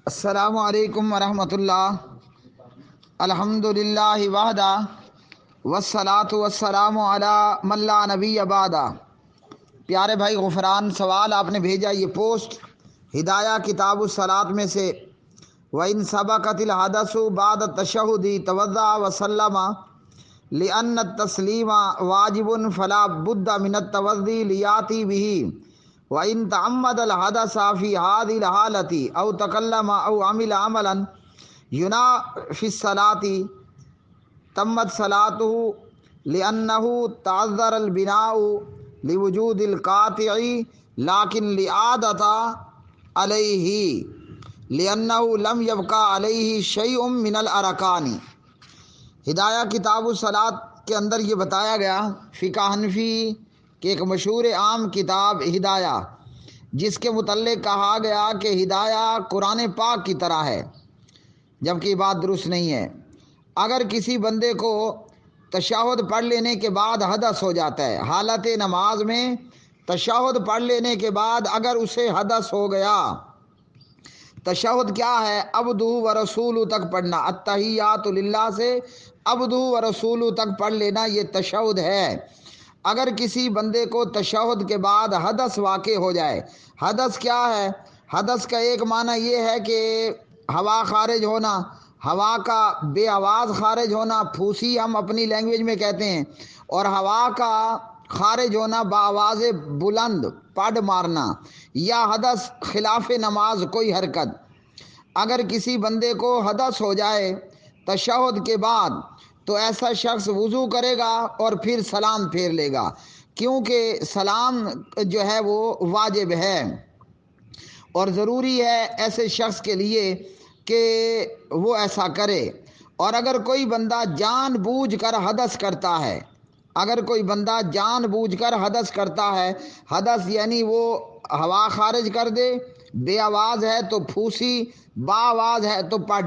السلام علیکم ورحمۃ اللہ۔ الحمدللہ وحدہ والصلاۃ والسلام علی من لا نبی بعدہ۔ پیارے بھائی غفران، سوال آپ نے بھیجا، یہ پوسٹ ہدایہ کتاب الصلاۃ میں سے وَإِن سَبَقَتِ الْحَدَثُ بَعْدَ التَّشَهُّدِ تَوَضَّأَ وَسَلَّمَ لِأَنَّ التَّسْلِيمَ وَاجِبٌ فَلَا بُدَّ مِنَ التَّوَضِّئِ لِيَأْتِي بِهِ وَإِن تَعَمَّدَ الْحَدَثَ فِي هَذِهِ الْحَالَةِ أَوْ تَكَلَّمَ أَوْ عَمِلَ عَمَلًا يُنَافِي الصَّلَاةِ تَمَّتْ صَلَاتُهُ لِأَنَّهُ تَعَذَّرَ الْبِنَاءُ لِوُجُودِ الْقَاطِعِ لَكِنْ لِعَادَةَ عَلَيْهِ لِأَنَّهُ لَمْ يَبْقَ عَلَيْهِ شَيْءٌ مِّنَ الْأَرْكَانِ۔ ہدایہ کتاب الصلاۃ کے اندر یہ بتایا گیا، فقہ حنفی کہ ایک مشہور عام کتاب ہدایہ، جس کے متعلق کہا گیا کہ ہدایہ قرآن پاک کی طرح ہے، جبکہ یہ بات درست نہیں ہے۔ اگر کسی بندے کو تشہد پڑھ لینے کے بعد حدث ہو جاتا ہے، حالت نماز میں تشہد پڑھ لینے کے بعد اگر اسے حدث ہو گیا، تشہد کیا ہے؟ عبدہ و رسول تک پڑھنا، التحیات للہ سے عبدہ و رسول تک پڑھ لینا، یہ تشہد ہے۔ اگر کسی بندے کو تشہد کے بعد حدث واقع ہو جائے، حدث کیا ہے؟ حدث کا ایک معنی یہ ہے کہ ہوا خارج ہونا، ہوا کا بے آواز خارج ہونا، پھوسی ہم اپنی لینگویج میں کہتے ہیں، اور ہوا کا خارج ہونا بآواز بلند، پڑ مارنا، یا حدث خلاف نماز کوئی حرکت۔ اگر کسی بندے کو حدث ہو جائے تشہد کے بعد، تو ایسا شخص وضو کرے گا اور پھر سلام پھیر لے گا، کیونکہ سلام جو ہے وہ واجب ہے اور ضروری ہے ایسے شخص کے لیے کہ وہ ایسا کرے۔ اور اگر کوئی بندہ جان بوجھ کر حدث کرتا ہے، اگر کوئی بندہ جان بوجھ کر حدث کرتا ہے، حدث یعنی وہ ہوا خارج کر دے، بے آواز ہے تو پھوسی، با آواز ہے تو پڑ،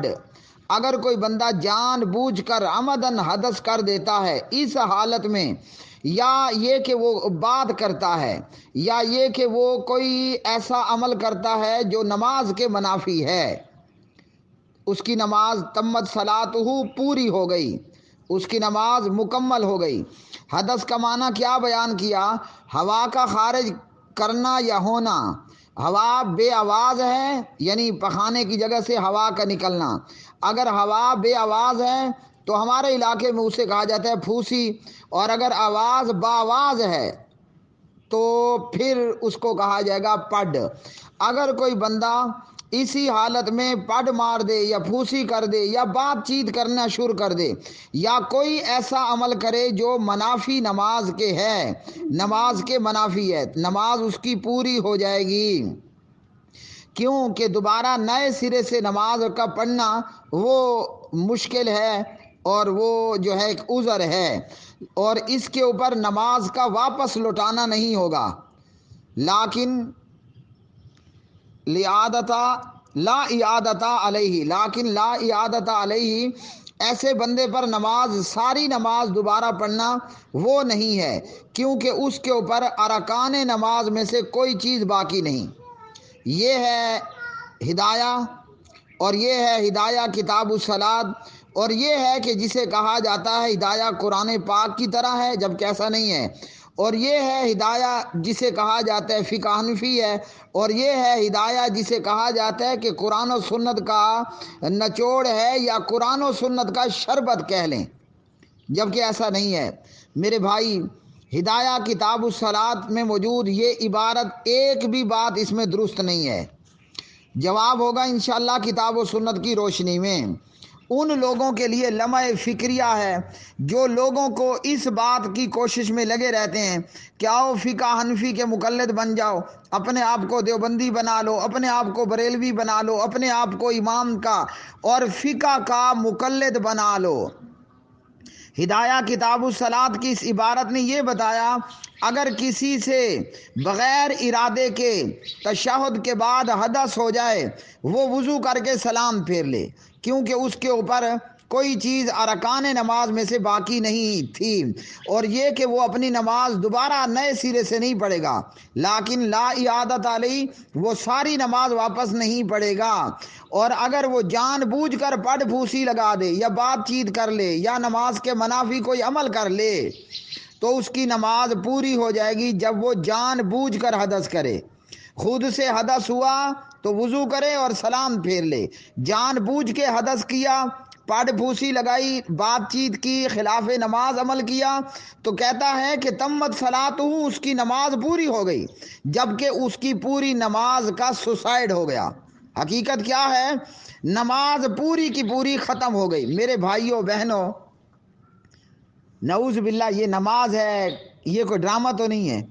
اگر کوئی بندہ جان بوجھ کر عمدن حدث کر دیتا ہے، اس حالت میں یا یہ کہ وہ بات کرتا ہے، یا یہ کہ وہ کوئی ایسا عمل کرتا ہے جو نماز کے منافی ہے، اس کی نماز تمت صلاتہ پوری ہو گئی، اس کی نماز مکمل ہو گئی۔ حدث کا معنی کیا بیان کیا؟ ہوا کا خارج کرنا یا ہونا۔ ہوا بے آواز ہے یعنی پخانے کی جگہ سے ہوا کا نکلنا۔ اگر ہوا بے آواز ہے تو ہمارے علاقے میں اسے کہا جاتا ہے پھوسی، اور اگر آواز باواز ہے تو پھر اس کو کہا جائے گا پڑ۔ اگر کوئی بندہ اسی حالت میں پڑ مار دے یا پھوسی کر دے یا بات چیت کرنا شروع کر دے یا کوئی ایسا عمل کرے جو منافی نماز کے ہے، نماز کے منافی ہے، نماز اس کی پوری ہو جائے گی، کیونکہ دوبارہ نئے سرے سے نماز کا پڑھنا وہ مشکل ہے اور وہ جو ہے ایک عذر ہے، اور اس کے اوپر نماز کا واپس لوٹانا نہیں ہوگا۔ لیکن لا اعادۃ علیہ، ایسے بندے پر نماز، ساری نماز دوبارہ پڑھنا وہ نہیں ہے، کیونکہ اس کے اوپر ارکان نماز میں سے کوئی چیز باقی نہیں۔ یہ ہے ہدایہ، اور یہ ہے ہدایہ کتاب الصلاۃ، اور یہ ہے کہ جسے کہا جاتا ہے ہدایہ قرآن پاک کی طرح ہے، جبکہ ایسا نہیں ہے، اور یہ ہے ہدایہ جسے کہا جاتا ہے فقہ حنفی ہے، اور یہ ہے ہدایہ جسے کہا جاتا ہے کہ قرآن و سنت کا نچوڑ ہے یا قرآن و سنت کا شربت کہہ لیں، جبکہ ایسا نہیں ہے۔ میرے بھائی، ہدایہ کتاب الصلاۃ میں موجود یہ عبارت ایک بھی بات اس میں درست نہیں ہے۔ جواب ہوگا انشاءاللہ کتاب و سنت کی روشنی میں۔ ان لوگوں کے لیے لمحہ فکریہ ہے جو لوگوں کو اس بات کی کوشش میں لگے رہتے ہیں کہ آؤ فقہ حنفی کے مقلد بن جاؤ، اپنے آپ کو دیوبندی بنا لو، اپنے آپ کو بریلوی بنا لو، اپنے آپ کو امام کا اور فقہ کا مقلد بنا لو۔ ہدایہ کتاب الصلاۃ کی اس عبارت نے یہ بتایا، اگر کسی سے بغیر ارادے کے تشہد کے بعد حدث ہو جائے، وہ وضو کر کے سلام پھیر لے، کیونکہ اس کے اوپر کوئی چیز ارکان نماز میں سے باقی نہیں تھی، اور یہ کہ وہ اپنی نماز دوبارہ نئے سرے سے نہیں پڑھے گا، لیکن لا اعادت علیہ، وہ ساری نماز واپس نہیں پڑھے گا۔ اور اگر وہ جان بوجھ کر پڑھ پھوسی لگا دے یا بات چیت کر لے یا نماز کے منافی کوئی عمل کر لے تو اس کی نماز پوری ہو جائے گی جب وہ جان بوجھ کر حدث کرے۔ خود سے حدث ہوا تو وضو کرے اور سلام پھیر لے، جان بوجھ کے حدث کیا، پڑھ پھوسی لگائی، بات چیت کی، خلاف نماز عمل کیا، تو کہتا ہے کہ تمت صلاتہ، اس کی نماز پوری ہو گئی، جبکہ اس کی پوری نماز کا سوسائڈ ہو گیا۔ حقیقت کیا ہے؟ نماز پوری کی پوری ختم ہو گئی۔ میرے بھائیوں بہنوں، نعوذ باللہ، یہ نماز ہے، یہ کوئی ڈرامہ تو نہیں ہے،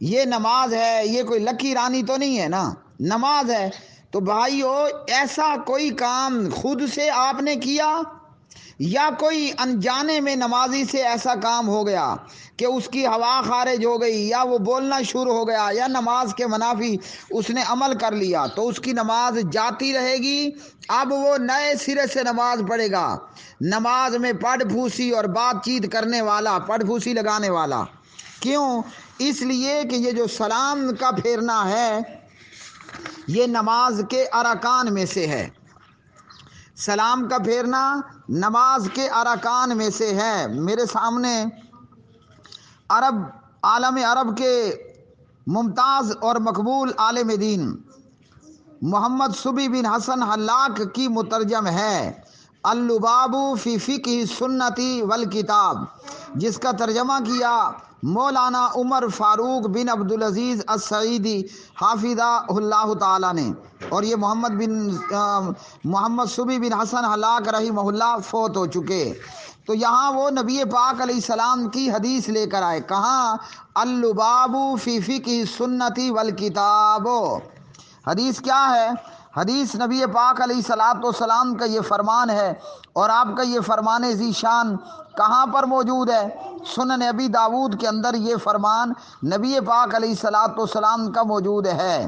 یہ نماز ہے، یہ کوئی لکی رانی تو نہیں ہے نا، نماز ہے۔ تو بھائیو، ایسا کوئی کام خود سے آپ نے کیا یا کوئی انجانے میں نمازی سے ایسا کام ہو گیا کہ اس کی ہوا خارج ہو گئی یا وہ بولنا شروع ہو گیا یا نماز کے منافی اس نے عمل کر لیا، تو اس کی نماز جاتی رہے گی۔ اب وہ نئے سرے سے نماز پڑھے گا۔ نماز میں پڑھ پھوسی اور بات چیت کرنے والا، پڑھ پھوسی لگانے والا، کیوں؟ اس لیے کہ یہ جو سلام کا پھیرنا ہے یہ نماز کے ارکان میں سے ہے۔ سلام کا پھیرنا نماز کے ارکان میں سے ہے۔ میرے سامنے عالم عرب کے ممتاز اور مقبول عالم دین محمد صبی بن حسن حلاق کی مترجم ہے اللباب فی فقہ سنتی والکتاب، جس کا ترجمہ کیا مولانا عمر فاروق بن عبدالعزیز السعیدی حافظہ اللہ تعالی نے، اور یہ محمد صبی بن حسن حلاق رحمہ اللہ فوت ہو چکے۔ تو یہاں وہ نبی پاک علیہ السلام کی حدیث لے کر آئے، کہاں؟ اللباب فی فقہ سنتی والکتاب۔ حدیث کیا ہے؟ حدیث نبی پاک علیہ الصلوۃ والسلام کا یہ فرمان ہے، اور آپ کا یہ فرمان ذی شان کہاں پر موجود ہے؟ سنن ابی داود کے اندر یہ فرمان نبی پاک علیہ الصلوۃ والسلام کا موجود ہے۔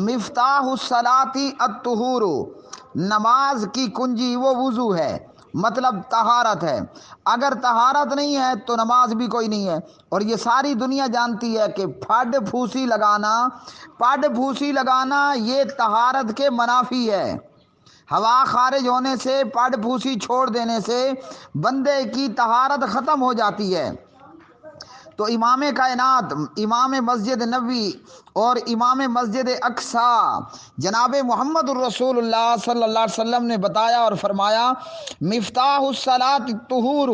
مفتاح الصلاۃ الطہور، نماز کی کنجی وہ وضو ہے، مطلب طہارت ہے۔ اگر طہارت نہیں ہے تو نماز بھی کوئی نہیں ہے، اور یہ ساری دنیا جانتی ہے کہ پڑھ پھوسی لگانا یہ طہارت کے منافی ہے۔ ہوا خارج ہونے سے، پڑھ پھوسی چھوڑ دینے سے بندے کی طہارت ختم ہو جاتی ہے۔ تو امام کائنات، امام مسجد نبوی اور امام مسجد اقصیٰ جناب محمد الرسول اللہ صلی اللہ علیہ وسلم نے بتایا اور فرمایا مفتاح الصلاۃ الطہور،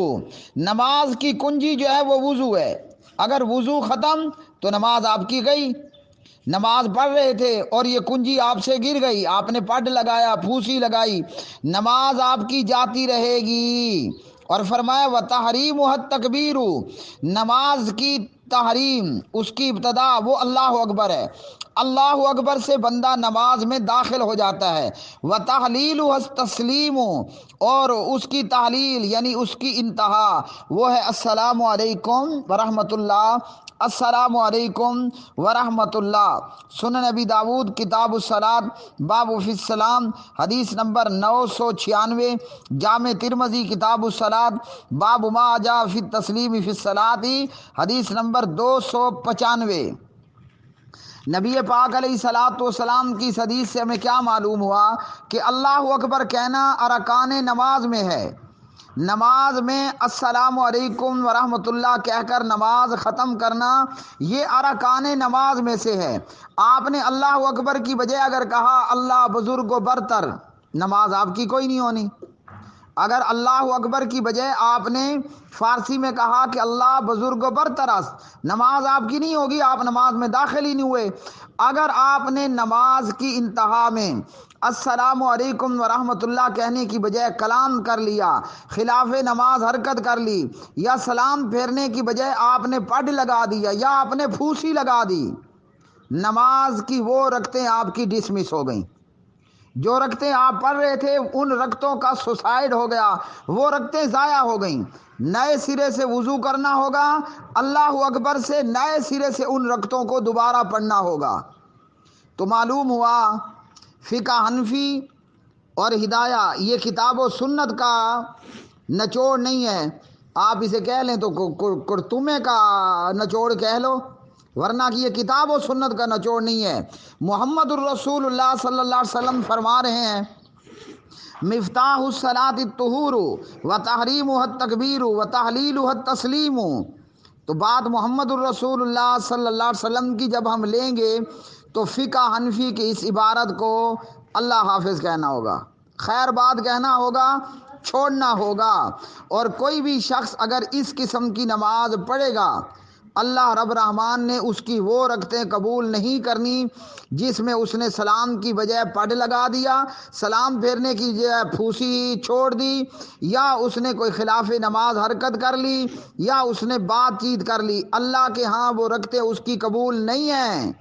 نماز کی کنجی جو ہے وہ وضو ہے۔ اگر وضو ختم تو نماز آپ کی گئی۔ نماز پڑھ رہے تھے اور یہ کنجی آپ سے گر گئی، آپ نے پڑھ لگایا، پھوسی لگائی، نماز آپ کی جاتی رہے گی۔ اور فرمایا وَتَحْرِيمُهَا التَّكْبِيرُ، نماز کی تحریم، اس کی ابتدا وہ اللہ اکبر ہے۔ اللہ اکبر سے بندہ نماز میں داخل ہو جاتا ہے۔ وَتَحْلِيلُهَا التَّسْلِيمُ، اور اس کی تحلیل یعنی اس کی انتہا وہ ہے السلام علیکم ورحمۃ اللہ، السلام علیکم ورحمۃ اللہ۔ سنن ابی داود کتاب الصلاۃ باب فی السلام حدیث نمبر 996، جامع ترمذی کتاب الصلاۃ باب ما جاء فی التسلیم فی الصلاۃ حدیث نمبر 295۔ نبی پاک علیہ الصلوۃ والسلام کی اس حدیث سے ہمیں کیا معلوم ہوا کہ اللہ اکبر کہنا ارکان نماز میں ہے۔ نماز میں السلام علیکم ورحمۃ اللہ کہہ کر نماز ختم کرنا یہ ارکان نماز میں سے ہے۔ آپ نے اللہ اکبر کی بجائے اگر کہا اللہ بزرگ و برتر، نماز آپ کی کوئی نہیں ہونی۔ اگر اللہ اکبر کی بجائے آپ نے فارسی میں کہا کہ اللہ بزرگ و برتر است، نماز آپ کی نہیں ہوگی، آپ نماز میں داخل ہی نہیں ہوئے۔ اگر آپ نے نماز کی انتہا میں السلام علیکم ورحمۃ اللہ کہنے کی بجائے کلام کر لیا، خلاف نماز حرکت کر لی، یا سلام پھیرنے کی بجائے آپ نے پڑھ لگا دیا یا آپ نے پھوسی لگا دی، نماز کی وہ رکعتیں آپ کی ڈسمس ہو گئیں۔ جو رکعتیں آپ پڑھ رہے تھے ان رکعتوں کا سوسائڈ ہو گیا، وہ رکعتیں ضائع ہو گئیں۔ نئے سرے سے وضو کرنا ہوگا، اللہ اکبر سے نئے سرے سے ان رکعتوں کو دوبارہ پڑھنا ہوگا۔ تو معلوم ہوا فقہ حنفی اور ہدایہ یہ کتاب و سنت کا نچوڑ نہیں ہے، آپ اسے کہہ لیں تو کرتمے کا نچوڑ کہہ لو، ورنہ کہ یہ کتاب و سنت کا نچوڑ نہیں ہے۔ محمد الرسول اللہ صلی اللہ علیہ وسلم فرما رہے ہیں مفتاح الصلاۃ الطہور و تحریمها التکبیر و تحلیلها التسلیم۔ تو بات محمد الرسول اللہ صلی اللہ علیہ وسلم کی جب ہم لیں گے تو فقہ حنفی کی اس عبارت کو اللہ حافظ کہنا ہوگا، خیر بات کہنا ہوگا، چھوڑنا ہوگا۔ اور کوئی بھی شخص اگر اس قسم کی نماز پڑھے گا، اللہ رب رحمان نے اس کی وہ رکعتیں قبول نہیں کرنی جس میں اس نے سلام کی بجائے پڑ لگا دیا، سلام پھیرنے کی بجائے پھوسی چھوڑ دی، یا اس نے کوئی خلاف نماز حرکت کر لی، یا اس نے بات چیت کر لی۔ اللہ کے ہاں وہ رکعتیں اس کی قبول نہیں ہیں،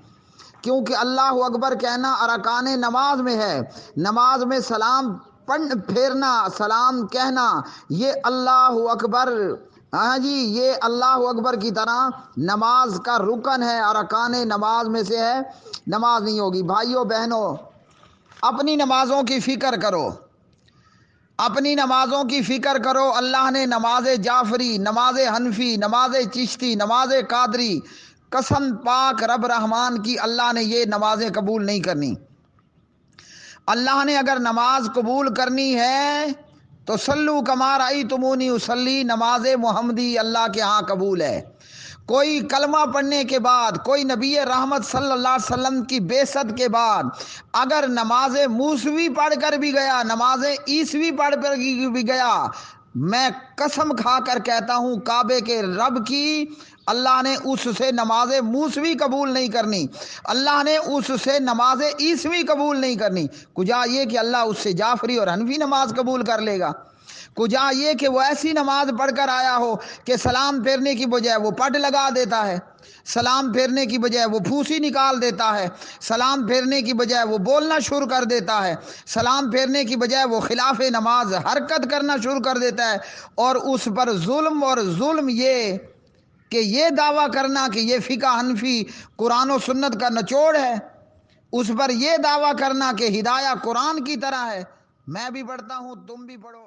کیونکہ اللہ اکبر کہنا ارکان نماز میں ہے۔ نماز میں سلام پھیرنا، سلام کہنا، یہ اللہ اکبر، ہاں جی، یہ اللہ اکبر کی طرح نماز کا رکن ہے، ارکان نماز میں سے ہے، نماز نہیں ہوگی۔ بھائیوں بہنوں، اپنی نمازوں کی فکر کرو، اپنی نمازوں کی فکر کرو۔ اللہ نے نماز جعفری، نماز حنفی، نماز چشتی، نماز قادری، قسم پاک رب رحمان کی، اللہ نے یہ نمازیں قبول نہیں کرنی۔ اللہ نے اگر نماز قبول کرنی ہے تو صلو کما رأیتمونی اصلی، نماز محمدی اللہ کے ہاں قبول ہے۔ کوئی کلمہ پڑھنے کے بعد، کوئی نبی رحمت صلی اللہ علیہ وسلم کی بعثت کے بعد اگر نماز موسوی پڑھ کر بھی گیا، نماز عیسوی پڑھ کر بھی گیا، میں قسم کھا کر کہتا ہوں کعبے کے رب کی، اللہ نے اس سے نماز موسوی قبول نہیں کرنی، اللہ نے اس سے نماز عیسوی قبول نہیں کرنی۔ کجا یہ کہ اللہ اس سے جعفری اور حنفی نماز قبول کر لے گا، کجا یہ کہ وہ ایسی نماز پڑھ کر آیا ہو کہ سلام پھیرنے کی بجائے وہ پٹ لگا دیتا ہے، سلام پھیرنے کی بجائے وہ پھوسی نکال دیتا ہے، سلام پھیرنے کی بجائے وہ بولنا شروع کر دیتا ہے، سلام پھیرنے کی بجائے وہ خلاف نماز حرکت کرنا شروع کر دیتا ہے، اور اس پر ظلم، اور ظلم یہ کہ یہ دعویٰ کرنا کہ یہ فقہ حنفی قرآن و سنت کا نچوڑ ہے، اس پر یہ دعویٰ کرنا کہ ہدایہ قرآن کی طرح ہے۔ میں بھی پڑھتا ہوں، تم بھی پڑھو۔